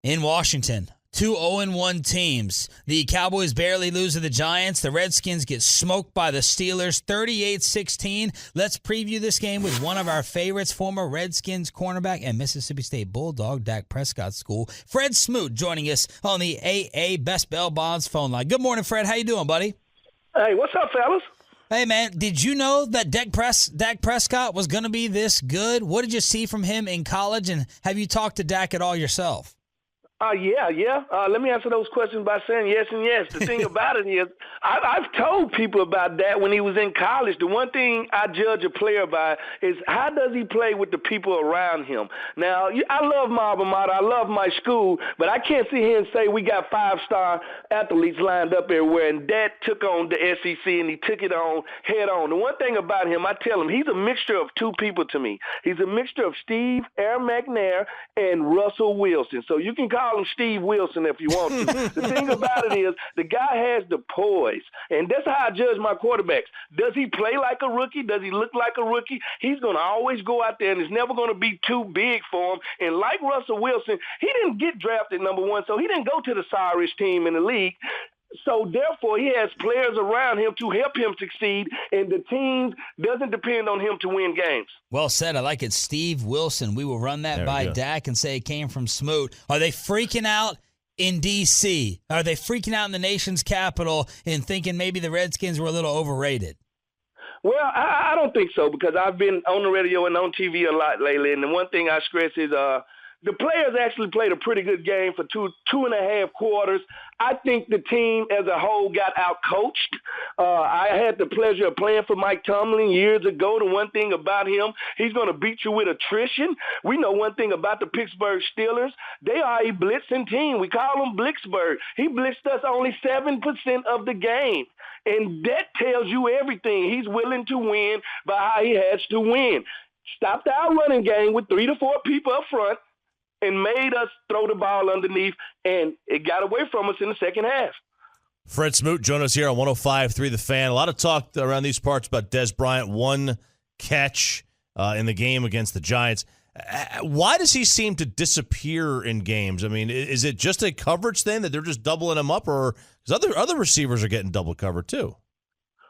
In Washington, 2 0-1 teams. The Cowboys barely lose to the Giants. The Redskins get smoked by the Steelers 38-16. Let's preview this game with one of our favorites, former Redskins cornerback and Mississippi State Bulldog, Dak Prescott School, Fred Smoot, joining us on the AA Best Bell Bonds phone line. Good morning, Fred. How you doing, buddy? Hey, what's up, fellas? Hey, man, did you know that Dak Prescott was going to be this good? What did you see from him in college, and have you talked to Dak at all yourself? Yeah. Let me answer those questions by saying yes and yes. The thing about it is, I've told people about that when he was in college. The one thing I judge a player by is how does he play with the people around him. Now, I love my alma mater. I love my school, but I can't sit here and say we got 5-star athletes lined up everywhere, and Dak took on the SEC, and he took it on head on. The one thing about him, I tell him, he's a mixture of two people to me. He's a mixture of Steve McNair and Russell Wilson. So you can call him Steve Wilson if you want to. The thing about it is the guy has the poise, and that's how I judge my quarterbacks. Does he play like a rookie? Does he look like a rookie? He's going to always go out there, and it's never going to be too big for him. And like Russell Wilson, he didn't get drafted number one, so he didn't go to the sorriest team in the league. So, therefore, he has players around him to help him succeed, and the team doesn't depend on him to win games. Well said. I like it. Steve Wilson. We will run that by Dak and say it came from Smoot. Are they freaking out in D.C.? Are they freaking out in the nation's capital and thinking maybe the Redskins were a little overrated? Well, I don't think so, because I've been on the radio and on TV a lot lately, and the one thing I stress is the players actually played a pretty good game for two and a half quarters. I think the team as a whole got out-coached. I had the pleasure of playing for Mike Tomlin years ago. The one thing about him, he's going to beat you with attrition. We know one thing about the Pittsburgh Steelers. They are a blitzing team. We call them Blitzburg. He blitzed us only 7% of the game. And that tells you everything. He's willing to win by how he has to win. Stopped our running game with 3 to 4 people up front and made us throw the ball underneath, and it got away from us in the second half. Fred Smoot joined us here on 105.3 The Fan. A lot of talk around these parts about Dez Bryant, one catch in the game against the Giants. Why does he seem to disappear in games? I mean, is it just a coverage thing that they're just doubling him up, or because other receivers are getting double covered too?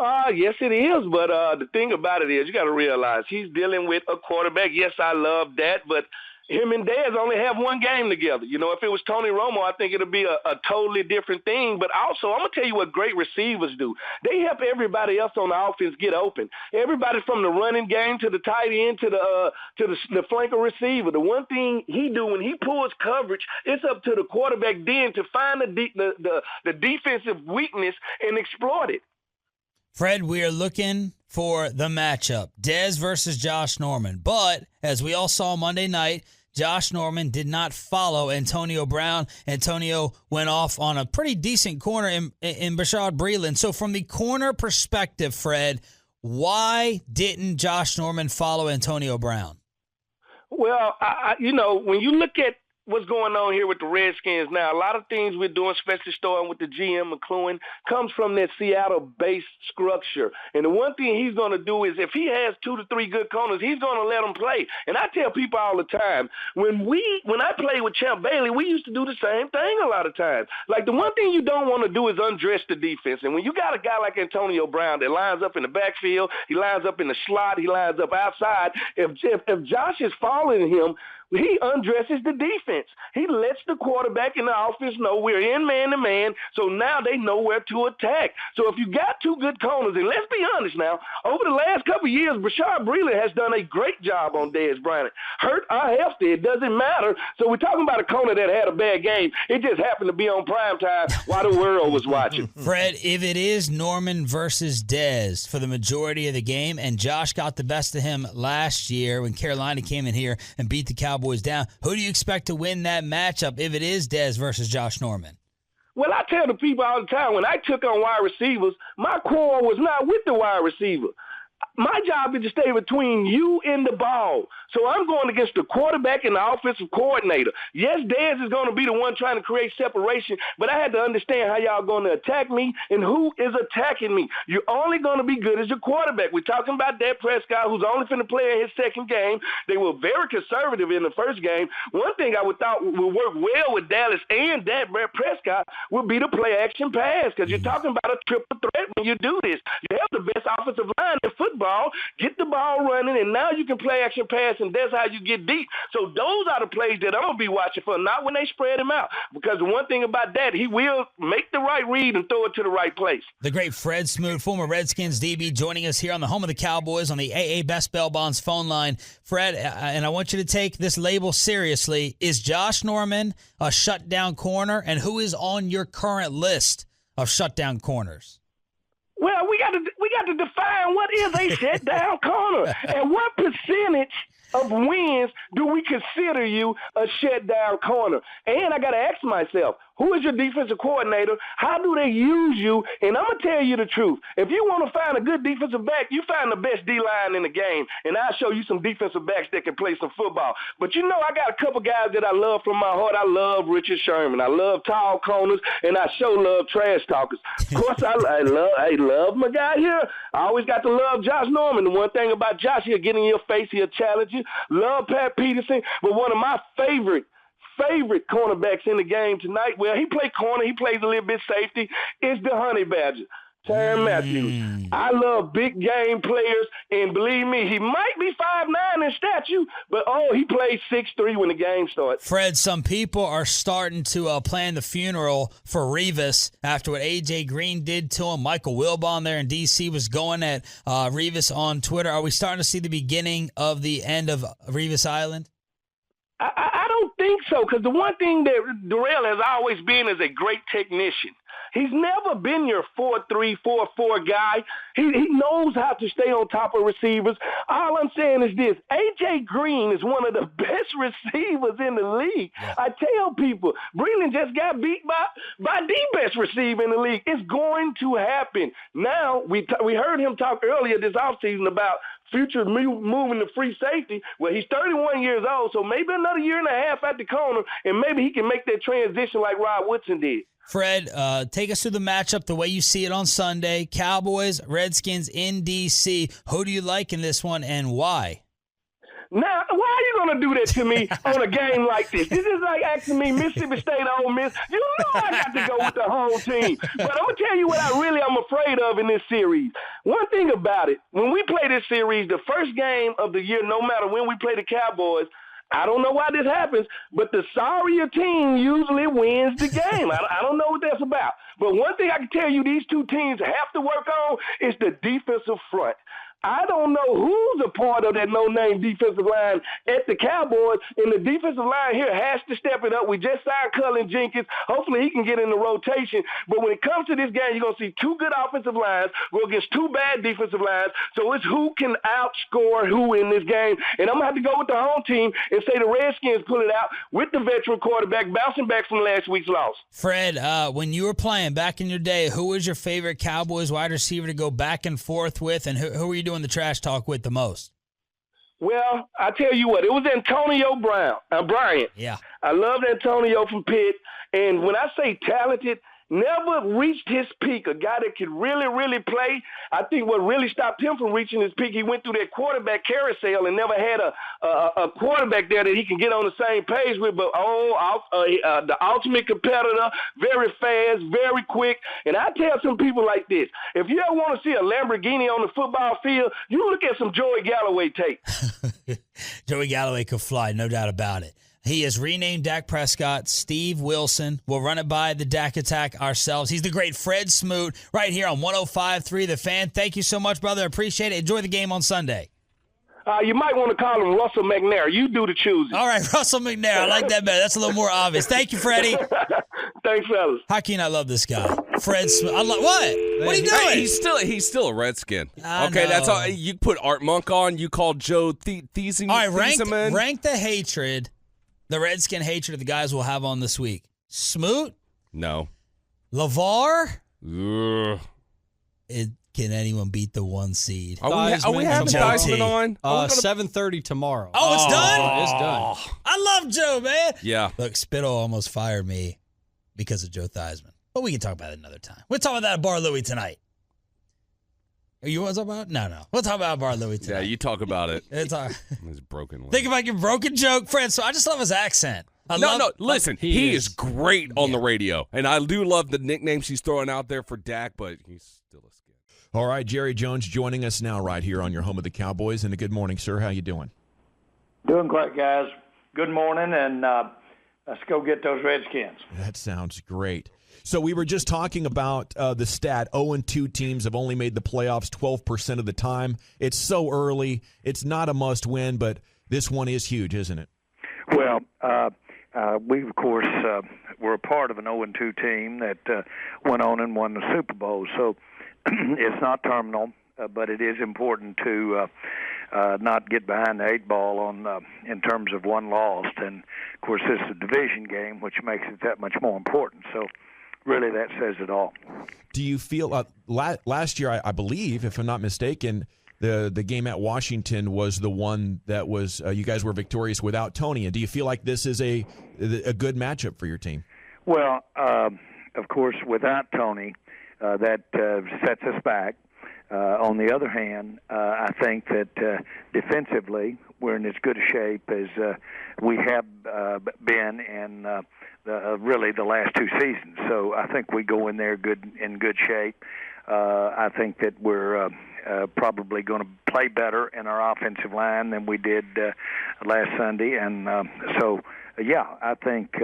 Yes, it is. But the thing about it is you got to realize he's dealing with a quarterback. Yes, I love that, but him and Dez only have one game together. You know, if it was Tony Romo, I think it would be a totally different thing. But also, I'm going to tell you what great receivers do. They help everybody else on the offense get open. Everybody from the running game to the tight end to the flanker receiver. The one thing he do when he pulls coverage, it's up to the quarterback then to find the defensive weakness and exploit it. Fred, we are looking for the matchup, Dez versus Josh Norman. But as we all saw Monday night, Josh Norman did not follow Antonio Brown. Antonio went off on a pretty decent corner in Bashaud Breeland. So from the corner perspective, Fred, why didn't Josh Norman follow Antonio Brown? Well, when you look at what's going on here with the Redskins now, a lot of things we're doing, especially starting with the GM McClellan, comes from that Seattle-based structure. And the one thing he's going to do is if he has 2 to 3 good corners, he's going to let them play. And I tell people all the time, when I played with Champ Bailey, we used to do the same thing a lot of times. Like, the one thing you don't want to do is undress the defense. And when you got a guy like Antonio Brown that lines up in the backfield, he lines up in the slot, he lines up outside, if Josh is following him, he undresses the defense. He lets the quarterback and the offense know we're in man-to-man, so now they know where to attack. So if you got 2 good corners, and let's be honest now, over the last couple of years, Bashaud Breeland has done a great job on Dez Bryant. Hurt or healthy, it doesn't matter. So we're talking about a corner that had a bad game. It just happened to be on prime time while the world was watching. Fred, if it is Norman versus Dez for the majority of the game, and Josh got the best of him last year when Carolina came in here and beat the Cowboys down, who do you expect to win that matchup if it is Dez versus Josh Norman? Well, I tell the people all the time, when I took on wide receivers, my core was not with the wide receiver. My job is to stay between you and the ball. So I'm going against the quarterback and the offensive coordinator. Yes, Dez is going to be the one trying to create separation, but I had to understand how y'all going to attack me and who is attacking me. You're only going to be good as your quarterback. We're talking about Dak Prescott, who's only finna play in his second game. They were very conservative in the first game. One thing I would thought would work well with Dallas and Dak Prescott would be the play-action pass, because you're talking about a triple threat when you do this. You have the best offensive line in football. Get the ball running, and now you can play-action pass, and that's how you get deep. So those are the plays that I'm going to be watching for, not when they spread him out. Because the one thing about that, he will make the right read and throw it to the right place. The great Fred Smoot, former Redskins DB, joining us here on the home of the Cowboys on the AA Best Bail Bonds phone line. Fred, and I want you to take this label seriously. Is Josh Norman a shutdown corner, and who is on your current list of shutdown corners? Well, we got to define what is a shutdown corner, and what percentage of wins do we consider you a shutdown corner? And I got to ask myself, who is your defensive coordinator? How do they use you? And I'm going to tell you the truth. If you want to find a good defensive back, you find the best D-line in the game, and I'll show you some defensive backs that can play some football. But you know, I got a couple guys that I love from my heart. I love Richard Sherman. I love tall corners, and I sure love trash talkers. Of course, I love my guy here. I always got to love Josh Norman. The one thing about Josh, he'll get in your face, he'll challenge you. Love Pat Peterson, but one of my favorite cornerbacks in the game tonight, well, he plays corner, he plays a little bit safety, is the Honey Badger, Tyrann Matthews. I love big game players, and believe me, he might be 5'9" in stature, but, he plays 6'3" when the game starts. Fred, some people are starting to plan the funeral for Revis after what A.J. Green did to him. Michael Wilbon there in D.C. was going at Revis on Twitter. Are we starting to see the beginning of the end of Revis Island? I don't think so, because the one thing that Darrell has always been is a great technician. He's never been your 4-3, 4-4 guy. He knows how to stay on top of receivers. All I'm saying is this. A.J. Green is one of the best receivers in the league. Yeah. I tell people, Breland just got beat by the best receiver in the league. It's going to happen. Now, we heard him talk earlier this offseason about future moving to free safety. Well, he's 31 years old, so maybe another year and a half at the corner, and maybe he can make that transition like Rod Woodson did. Fred, take us through the matchup the way you see it on Sunday. Cowboys, Redskins in D.C. Who do you like in this one, and why? Now, why are you going to do that to me on a game like this? This is like asking me Mississippi State or Ole Miss. You know I got to go with the home team. But I'm going to tell you what I'm afraid of in this series. One thing about it, when we play this series, the first game of the year, no matter when we play the Cowboys, I don't know why this happens, but the sorrier team usually wins the game. I don't know what that's about. But one thing I can tell you these two teams have to work on is the defensive front. I don't know who's a part of that no-name defensive line at the Cowboys, and the defensive line here has to step it up. We just signed Cullen Jenkins. Hopefully he can get in the rotation. But when it comes to this game, you're going to see two good offensive lines go against two bad defensive lines. So it's who can outscore who in this game. And I'm going to have to go with the home team and say the Redskins pull it out with the veteran quarterback bouncing back from last week's loss. Fred, when you were playing back in your day, who was your favorite Cowboys wide receiver to go back and forth with, and who were you doing the trash talk with the most? Well, I tell you what, it was Antonio Bryant. Yeah. I loved Antonio from Pitt. And when I say talented, never reached his peak. A guy that could really, really play. I think what really stopped him from reaching his peak, he went through that quarterback carousel and never had a quarterback there that he can get on the same page with. But the ultimate competitor, very fast, very quick. And I tell some people like this: if you ever want to see a Lamborghini on the football field, you look at some Joey Galloway tape. Joey Galloway could fly, no doubt about it. He has renamed Dak Prescott Steve Wilson. We'll run it by the Dak Attack ourselves. He's the great Fred Smoot right here on 105.3 The Fan. Thank you so much, brother. Appreciate it. Enjoy the game on Sunday. You might want to call him Russell McNair. You do the choosing. All right, Russell McNair. I like that better. That's a little more obvious. Thank you, Freddie. Thanks, fellas. How can you not love this guy? Fred Smoot. What? What are you doing? Hey, he's still a Redskin. Okay, that's all. You put Art Monk on. You call Joe Thieseman. All right, rank the hatred. The Redskin hatred of the guys we'll have on this week. Smoot? No. LeVar? Can anyone beat the 1 seed? Are we having Theismann on? 7:30 tomorrow. Oh, it's done? It's done. I love Joe, man. Yeah. Look, Spittle almost fired me because of Joe Theismann. But we can talk about it another time. We'll talk about that at Bar Louie tonight. You want to talk about it? No. We'll talk about Bar Louie tonight. Yeah, you talk about it. It's His broken leg. Think about your broken joke, friend. So I just love his accent. Listen, he is great on the radio. And I do love the nicknames he's throwing out there for Dak, but he's still a skid. All right, Jerry Jones joining us now right here on your home of the Cowboys. And a good morning, sir. How you doing? Doing great, guys. Good morning, and let's go get those Redskins. That sounds great. So we were just talking about the stat, 0-2 teams have only made the playoffs 12% of the time. It's so early. It's not a must-win, but this one is huge, isn't it? Well, we, of course, were a part of an 0-2 team that went on and won the Super Bowl. So it's not terminal, but it is important to not get behind the 8 ball on in terms of one loss. And, of course, this is a division game, which makes it that much more important. So really that says it all. Do you feel last year, I believe, if I'm not mistaken, the game at Washington was the one that was you guys were victorious without Tony. And do you feel like this is a good matchup for your team? Well, of course, without Tony, that sets us back. On the other hand, I think that defensively we're in as good a shape as we have been in really the last 2 seasons. So I think we go in there in good shape. I think that we're probably going to play better in our offensive line than we did last Sunday. And I think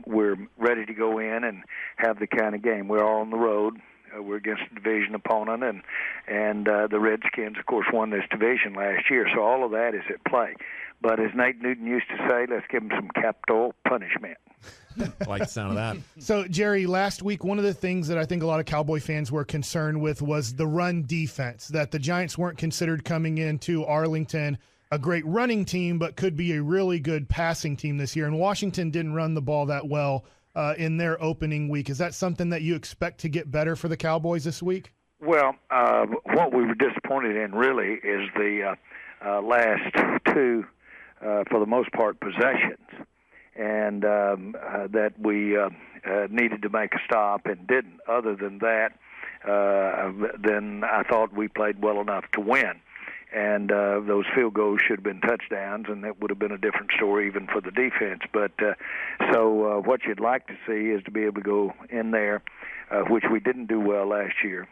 we're ready to go in and have the kind of game. We're all on the road. We're against a division opponent, and the Redskins, of course, won this division last year. So all of that is at play. But as Nate Newton used to say, let's give them some capital punishment. I like the sound of that. So, Jerry, last week, one of the things that I think a lot of Cowboy fans were concerned with was the run defense, that the Giants weren't considered coming into Arlington a great running team, but could be a really good passing team this year. And Washington didn't run the ball that well in their opening week. Is that something that you expect to get better for the Cowboys this week? Well, what we were disappointed in really is the last 2, for the most part, possessions. And that we needed to make a stop and didn't. Other than that, then I thought we played well enough to win. And those field goals should have been touchdowns, and that would have been a different story even for the defense. But so what you'd like to see is to be able to go in there, which we didn't do well last year.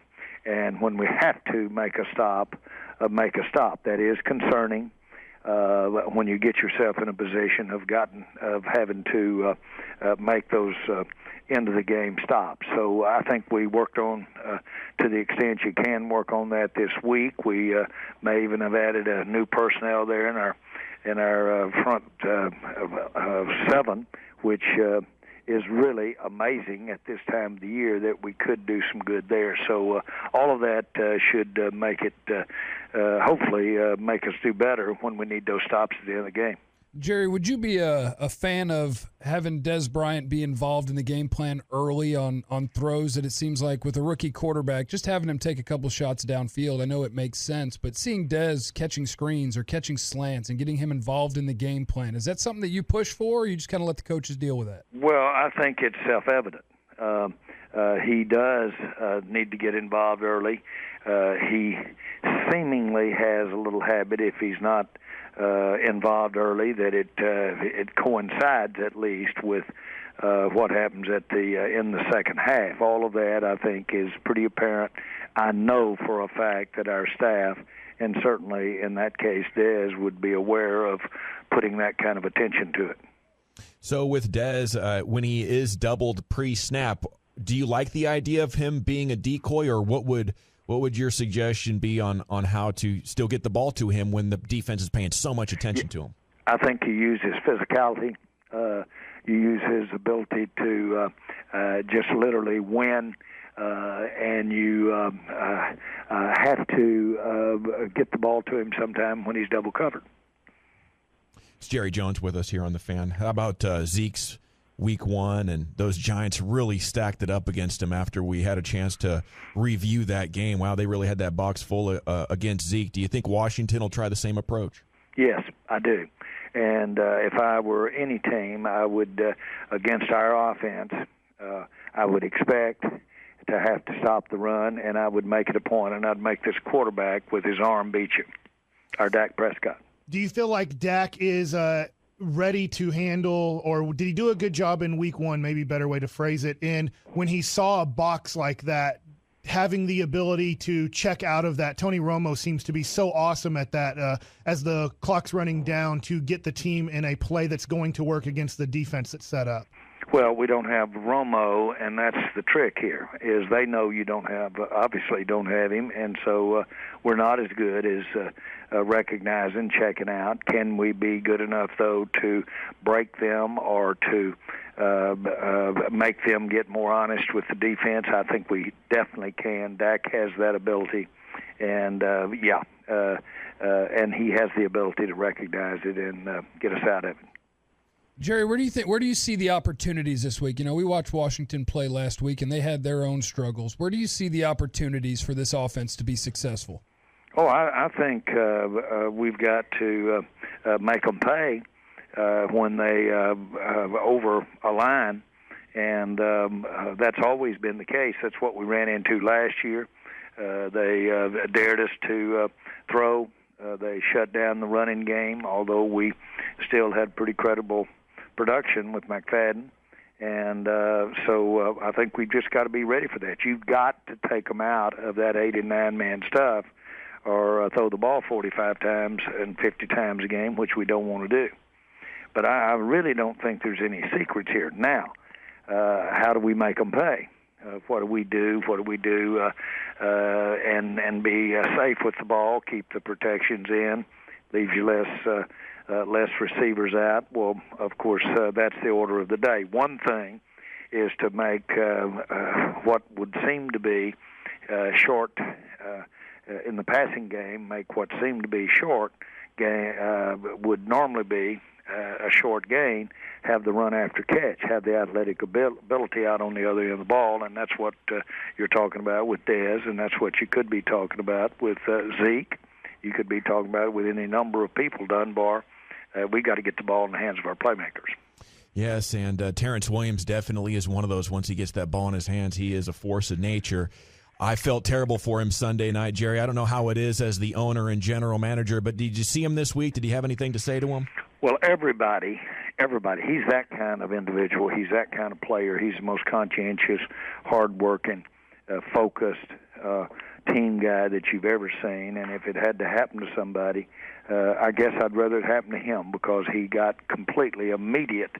And when we have to make a stop. That is concerning. When you get yourself in a position of having to make those end of the game stops. So I think we worked on to the extent you can work on that this week. We may even have added a new personnel there in our front 7, which is really amazing at this time of the year that we could do some good there. So all of that should make it, hopefully, make us do better when we need those stops at the end of the game. Jerry, would you be a fan of having Dez Bryant be involved in the game plan early on throws that it seems like with a rookie quarterback, just having him take a couple shots downfield? I know it makes sense, but seeing Dez catching screens or catching slants and getting him involved in the game plan, is that something that you push for, or you just kind of let the coaches deal with that? Well, I think it's self-evident. He does need to get involved early. He seemingly has a little habit, if he's not involved early, that it coincides at least with what happens at in the second half. All of that, I think, is pretty apparent. I know for a fact that our staff, and certainly in that case Dez, would be aware of putting that kind of attention to it. So with Dez, when he is doubled pre-snap, do you like the idea of him being a decoy, or what would your suggestion be on how to still get the ball to him when the defense is paying so much attention to him? I think you use his physicality. You use his ability to just literally win, and you have to get the ball to him sometime when he's double covered. It's Jerry Jones with us here on The Fan. How about Zeke's week one, and those Giants really stacked it up against them after we had a chance to review that game. Wow, they really had that box full against Zeke. Do you think Washington will try the same approach? Yes, I do. And if I were any team, I would, against our offense, I would expect to have to stop the run, and I would make it a point, and I'd make this quarterback with his arm beat you, our Dak Prescott. Do you feel like Dak is ready to handle, or did he do a good job in week one, maybe a better way to phrase it, in when he saw a box like that, having the ability to check out of that? Tony Romo seems to be so awesome at that as the clock's running down to get the team in a play that's going to work against the defense that's set up. Well, we don't have Romo, and that's the trick here, is they know you don't have, obviously don't have him, and so we're not as good as recognizing, checking out. Can we be good enough, though, to break them or to make them get more honest with the defense? I think we definitely can. Dak has that ability, and and he has the ability to recognize it and get us out of it. Jerry, where do you see the opportunities this week? You know, we watched Washington play last week, and they had their own struggles. Where do you see the opportunities for this offense to be successful? Oh, I think we've got to make them pay when they over a line, and that's always been the case. That's what we ran into last year. They dared us to throw. They shut down the running game, although we still had pretty credible production with McFadden. And so I think we've just got to be ready for that. You've got to take them out of that 8 and 9 man stuff, or throw the ball 45 times and 50 times a game, which we don't want to do. But I really don't think there's any secrets here. Now, how do we make them pay? What do we do? And be safe with the ball, keep the protections in, leaves you less receivers out. Well, of course, that's the order of the day. One thing is to make what would seem to be short in the passing game, make what seemed to be short would normally be a short gain, have the run after catch, have the athletic ability out on the other end of the ball, and that's what you're talking about with Dez, and that's what you could be talking about with Zeke. You could be talking about it with any number of people, Dunbar. We got to get the ball in the hands of our playmakers. Yes, and Terrence Williams definitely is one of those. Once he gets that ball in his hands, he is a force of nature. I felt terrible for him Sunday night, Jerry. I don't know how it is as the owner and general manager, but did you see him this week? Did he have anything to say to him? Well, everybody, he's that kind of individual. He's that kind of player. He's the most conscientious, hard-working, focused team guy that you've ever seen. And if it had to happen to somebody, I guess I'd rather it happen to him, because he got completely immediate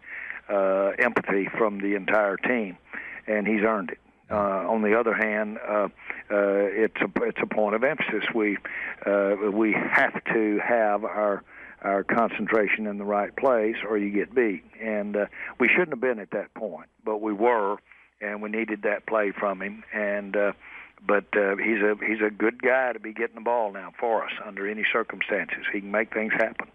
empathy from the entire team, and he's earned it. On the other hand, it's a point of emphasis. We have to have our concentration in the right place, or you get beat. And we shouldn't have been at that point, but we were, and we needed that play from him. And but he's a good guy to be getting the ball now for us under any circumstances. He can make things happen.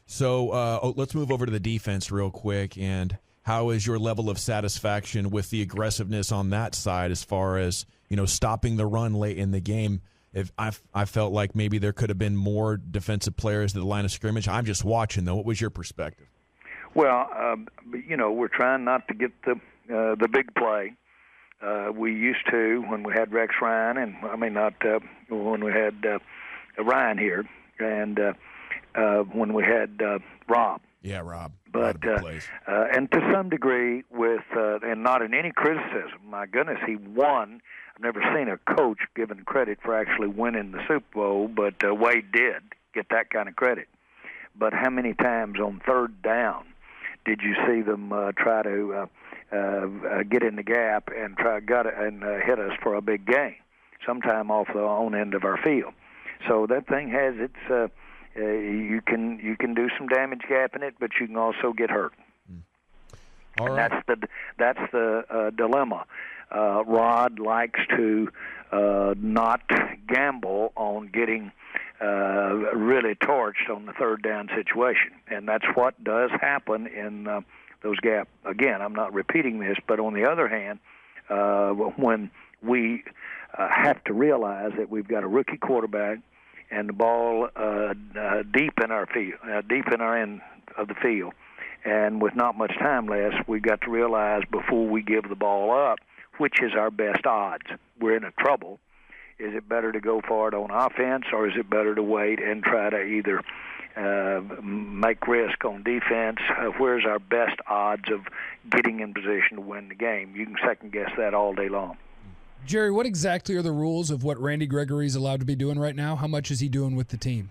So let's move over to the defense real quick. And how is your level of satisfaction with the aggressiveness on that side, as far as, you know, stopping the run late in the game? If I felt like maybe there could have been more defensive players at the line of scrimmage. I'm just watching, though. What was your perspective? Well, we're trying not to get the big play. We used to when we had Rex Ryan, and when we had Ryan here, and when we had Rob. Yeah, Rob. But and to some degree, with and not in any criticism. My goodness, he won. I've never seen a coach given credit for actually winning the Super Bowl, but Wade did get that kind of credit. But how many times on third down did you see them try to get in the gap and hit us for a big gain, sometime off the own end of our field? So that thing has its. You can do some damage gapping it, but you can also get hurt. All right. That's the dilemma. Rod likes to not gamble on getting really torched on the third down situation, and that's what does happen in those gap. Again, I'm not repeating this, but on the other hand, when we have to realize that we've got a rookie quarterback and the ball deep in our field, deep in our end of the field, and with not much time left, we've got to realize before we give the ball up, which is our best odds. We're in a trouble. Is it better to go for it on offense, or is it better to wait and try to either make risk on defense? Where's our best odds of getting in position to win the game? You can second guess that all day long. Jerry, what exactly are the rules of what Randy Gregory is allowed to be doing right now? How much is he doing with the team?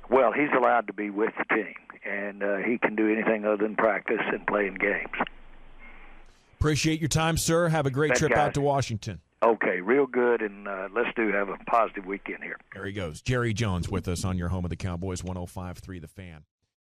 Well, he's allowed to be with the team, and he can do anything other than practice and play in games. Appreciate your time, sir. Have a great trip out to Washington. Okay, real good, and let's have a positive weekend here. There he goes. Jerry Jones with us on your home of the Cowboys, 105.3 The Fan.